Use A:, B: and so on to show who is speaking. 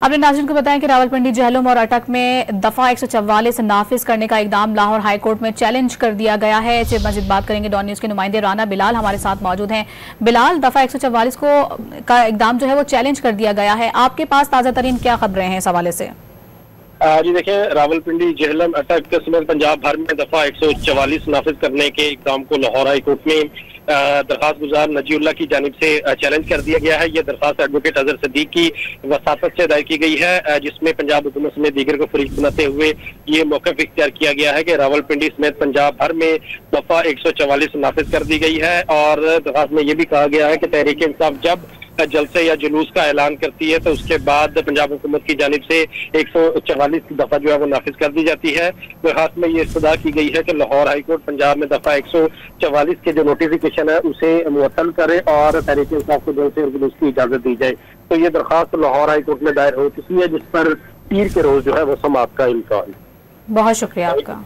A: आपने नाज़रीन को बताया कि रावलपिंडी, जहलम और अटक में दफा 144 नाफिज करने का इकदाम लाहौर हाई कोर्ट में चैलेंज कर दिया गया है। इससे मजीद बात करेंगे। डॉन न्यूज के नुमाइंदे राना बिलाल हमारे साथ मौजूद हैं। बिलाल, दफा 144 का इकदाम जो है वो चैलेंज कर दिया गया है, आपके पास ताज़ा तरीन क्या खबरें हैं इस हवाले से?
B: जी देखिए, रावलपिंडी, जहलम, अटक समेत पंजाब भर में दफा 144 नाफिज करने के इकदाम को लाहौर हाई कोर्ट में दरखास्त गुजार नजीउल्लाह की जानिब से चैलेंज कर दिया गया है। यह दरखास्त एडवोकेट अजहर सिद्दीक की वसातत से दायर की गई है, जिसमें पंजाब हुकूमत समेत दीगर को फरीक बनाते हुए ये मौक़िफ़ इख्तियार किया गया है कि रावलपिंडी समेत पंजाब भर में दफा 144 नाफिज कर दी गई है। और दरखास्त में यह भी कहा गया है कि तहरीक इंसाफ जब जलसे या जुलूस का ऐलान करती है तो उसके बाद पंजाब हुकूमत की जानिब से 144 की दफा जो है वो नाफिज कर दी जाती है। दरखास्त में ये इस्तदा की गई है कि लाहौर हाई कोर्ट पंजाब में दफा 144 के जो नोटिफिकेशन है उसे मुअत्तल करे और तहरीक इंसाफ को जलसे और जुलूस की इजाजत दी जाए। तो ये दरखास्त लाहौर हाई कोर्ट में दायर हो चुकी है, जिस पर पीर के रोज जो है वो समाअत का इम्कान।
A: बहुत शुक्रिया आपका।